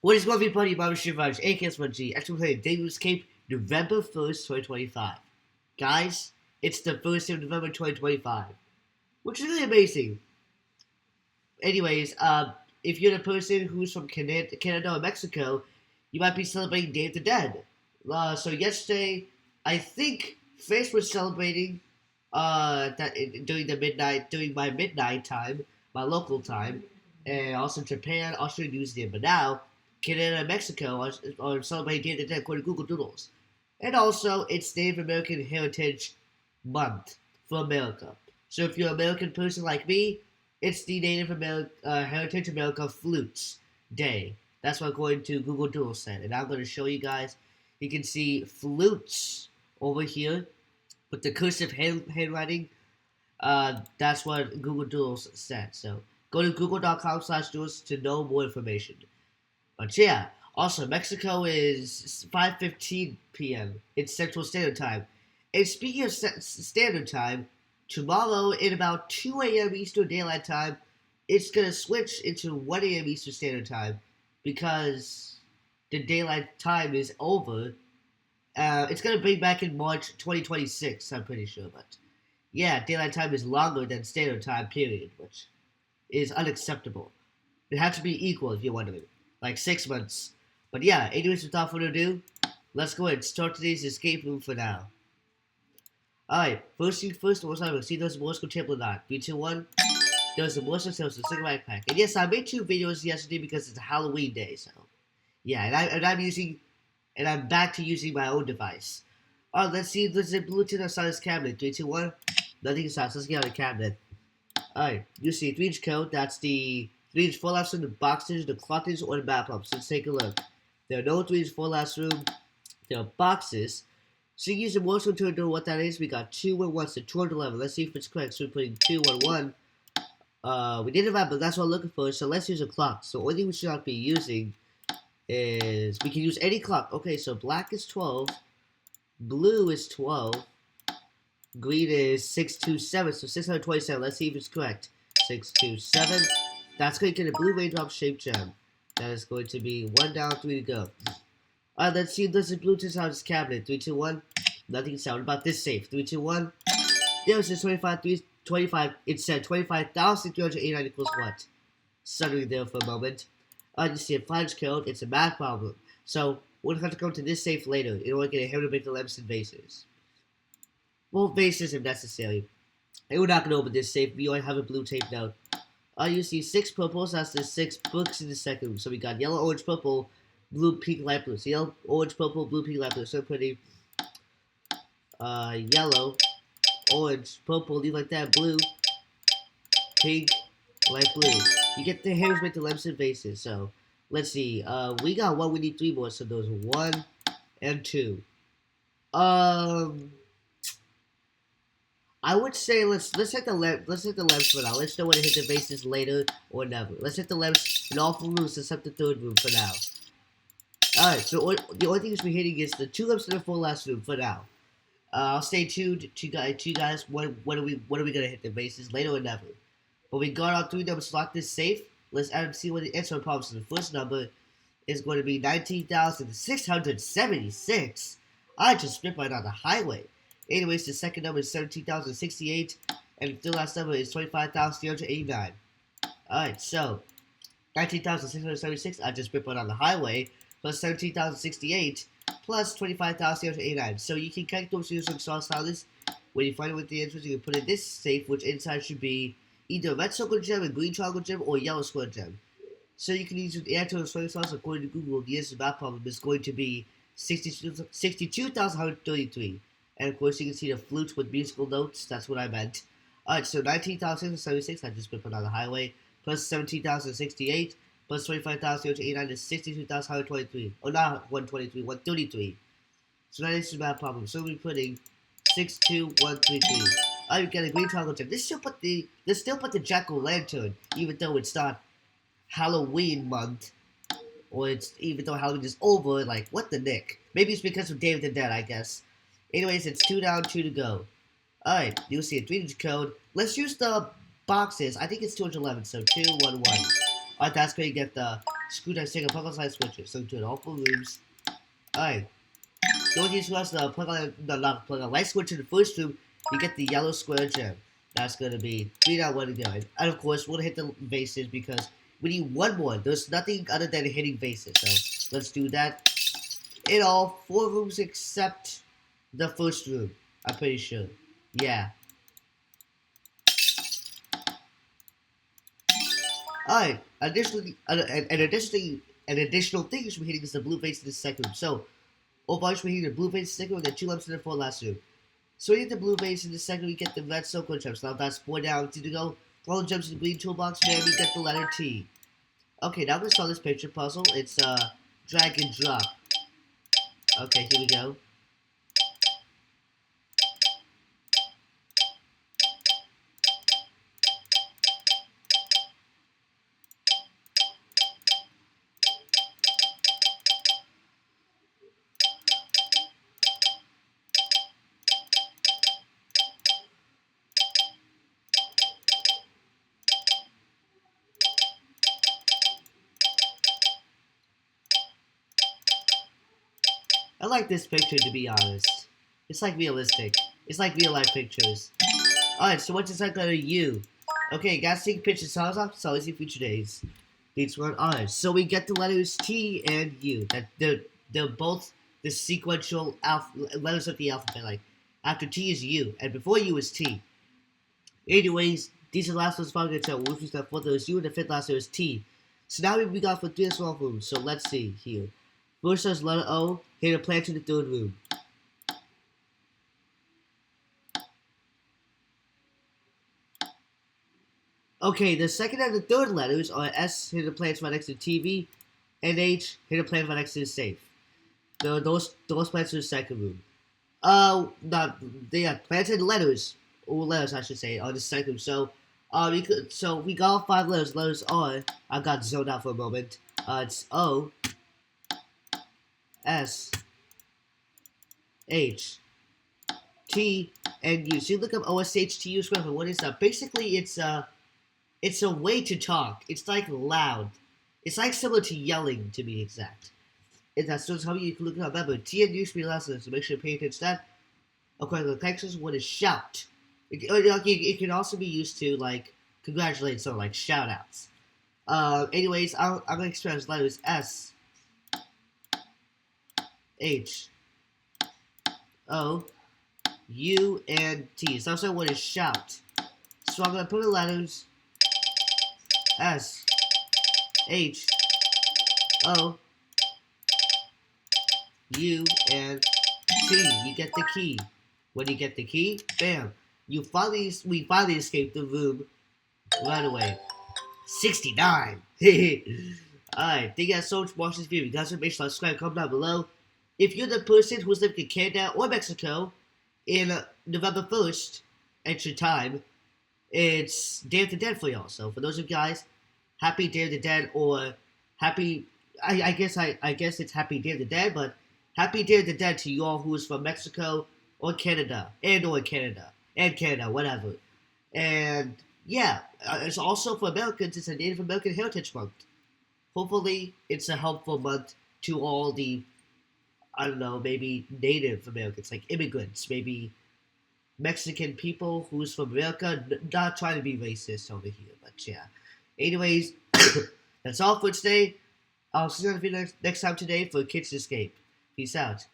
What is going to be playing Bobby Shivage, aka SMG, actually playing Dangerous Escape November 1st, 2025. Guys, it's the 1st of November 2025, which is really amazing. Anyways, if you're the person who's from Canada or Mexico, you might be celebrating Day of the Dead. So yesterday, I think France was celebrating during my midnight time, my local time, and also Japan, Australia, New Zealand. But now, Canada and Mexico are celebrating Day of the Dead according to Google Doodles, and also it's Native American Heritage Month for America. So if you're an American person like me, it's the Native American Heritage America Flutes Day. That's what according to Google Doodles said, and I'm going to show you guys. You can see flutes over here with the cursive handwriting. That's what Google Doodles said. So go to google.com/doodles to know more information. But yeah, also Mexico is 5:15 p.m. It's Central Standard Time. And speaking of Standard Time, tomorrow in about 2 a.m. Eastern Daylight Time, it's gonna switch into 1 a.m. Eastern Standard Time because the daylight time is over. It's gonna bring back in March 2026. I'm pretty sure, but yeah, daylight time is longer than standard time period, which is unacceptable. It has to be equal if you're wondering, like 6 months. But yeah, anyways, without further ado, let's go ahead and start today's escape room for now. Alright, first thing first, we'll see those Morse code temple or not. 3, 2, 1. There's a Morse code temple, so single backpack. And yes, I made 2 videos yesterday because it's a Halloween day, so yeah, and I'm back to using my own device. Alright, let's see, there's a Bluetooth inside this cabinet. 3, 2, 1. Nothing inside, so let's get out of the cabinet. Alright, you see 3-inch code, that's the 3-inch full laps in the boxes, the clotters, or the map pumps. Let's take a look. There are no 3-inch full laps room, there are boxes. So you use the Morse code to know what that is. We got 2 and 1, so 211. Let's see if it's correct. So we're putting 2 and 1. We didn't have, but that's what I'm looking for. So let's use a clock. So only thing we should not be using is we can use any clock. Okay, so black is 12, blue is 12, green is 627. So 627. Let's see if it's correct. 627. That's going to get a blue raindrop shaped gem. That is going to be 1 down, 3 to go. Alright, let's see if there's a Bluetooth out of this cabinet. 3, 2, 1. Nothing sound about this safe. 3, 2, 1. There it says 25. It said 25,389 equals what? Stuttering there for a moment. You see a flash code. It's a math problem. So we're gonna have to come to this safe later in order to get a Hamilton lamps and vases. Well, vases if necessary. And we're not gonna open this safe. We already have a blue tape now. You see 6 purples. That's the 6 books in the second room. So we got yellow, orange, purple, blue, pink, light blue. So yellow, orange, purple, blue, pink, light blue. So pretty. Yellow, orange, purple, leave like that, blue, pink, light blue. You get the hairs with the lamps and vases. So let's see. We got 1. We need 3 more. So those 1 and 2. I would say let's hit the lamps for now. Let's know when to hit the vases later or never. Let's hit the lamps in all 4 rooms except the 3rd room for now. Alright, so the only thing we're hitting is the 2 lamps in the 4 last room for now. I'll stay tuned to you guys. When are we gonna hit the vases later or never? But we got our 3 numbers locked this safe. Let's add and see what the answer problem. So the first number is going to be 19,676. I just spit right on the highway. Anyways, the second number is 17,068, and the third last number is 25,389. Alright, so 19,676. I just spit right on the highway plus 17,068. Plus 25,389. So you can connect those using sauce salads. When you find out what the answer is, you can put in this safe, which inside should be either a red circle gem, a green triangle gem, or a yellow square gem. So you can use the answer of soy sauce according to Google. The answer to that problem is going to be 62,133. And of course, you can see the flute with musical notes. That's what I meant. Alright, so 19,676. I just put on the highway. Plus 17,068. Plus 25,389 is 62,123. Oh, not 123, 133. So that is a bad problem. So we're putting 62133. I get a green triangle gem. This still put the jack-o'-lantern, even though it's not Halloween month, or even though Halloween is over. Like, what the nick? Maybe it's because of Day of the Dead, I guess. Anyways, it's 2 down, 2 to go. Alright, you'll see a 3-digit code. Let's use the boxes. I think it's 211, so 211. Alright, that's where you get the screwdriver stick and plug on side switches. So to it all 4 rooms. Alright. Don't use us the plug on not plug on light switch in the first room, you get the yellow square gem. That's gonna be 3 down 1 to go. And of course we're gonna hit the vases because we need 1 more. There's nothing other than hitting vases. So let's do that. In all, 4 rooms except the first room. I'm pretty sure. Yeah. Alright, additionally, an additional thing is we're hitting is the blue vase in the second room. So, overall, we're hitting the blue vase in the second room, and then 2 lamps in the 4 last room. So we hit the blue vase in the second, we get the red circle gems. Now that's 4 down, 2 to go. Follow jumps in the green toolbox, and we get the letter T. Okay, now we're gonna solve this picture puzzle. It's drag and drop. Okay, here we go. I like this picture, to be honest. It's like realistic. It's like real life pictures. Alright, so what's inside letter U? Okay, guys, take pictures. So easy future days. These one. Alright, so we get the letters T and U. That they're both the sequential letters of the alphabet. Like after T is U, and before U is T. Anyways, these are the last ones found in the which is the fourth letter is U and the 5th last letter is T. So now we got for 3 small rooms. So let's see here. First there's letter O, hit a plant in the 3rd room. Okay, the 2nd and the 3rd letters are S, hit a plant right next to TV, and H, hit a plant right next to the safe. Those plants in the 2nd room. They are planted letters, or letters I should say, on the 2nd room. So, we got all 5 letters. Letters are, I got zoned out for a moment. It's O, S, H, T, and U. So you look up OSHTU square for what is that? Basically, it's a way to talk. It's like loud. It's like similar to yelling, to be exact. And that's just how you can look it up. Remember, T and U should be last letters, so make sure to pay attention to that. According to the Texas, what is shout? It can also be used to, like, congratulate someone, like shout outs. Anyways, I'm going to express letters S, H, O, U, and T. So also what is shout. So I'm going to put the letters S, H, O, U, and T. You get the key. When you get the key, bam. We finally escaped the room right away. 69. Alright, thank you guys so much for watching this video. If you guys make sure to subscribe, comment down below. If you're the person who's living in Canada or Mexico in November 1st, extra time, it's Day of the Dead for y'all. So for those of you guys, happy Day of the Dead, or happy, I guess it's happy Day of the Dead, but happy Day of the Dead to you all who is from Mexico or Canada, or Canada, whatever. And yeah, it's also for Americans, it's a Native American Heritage Month. Hopefully, it's a helpful month to all the, I don't know, maybe Native Americans, like immigrants, maybe Mexican people who's from America, not trying to be racist over here, but yeah. Anyways, that's all for today. I'll see you on the video next time today for Kitchen Escape. Peace out.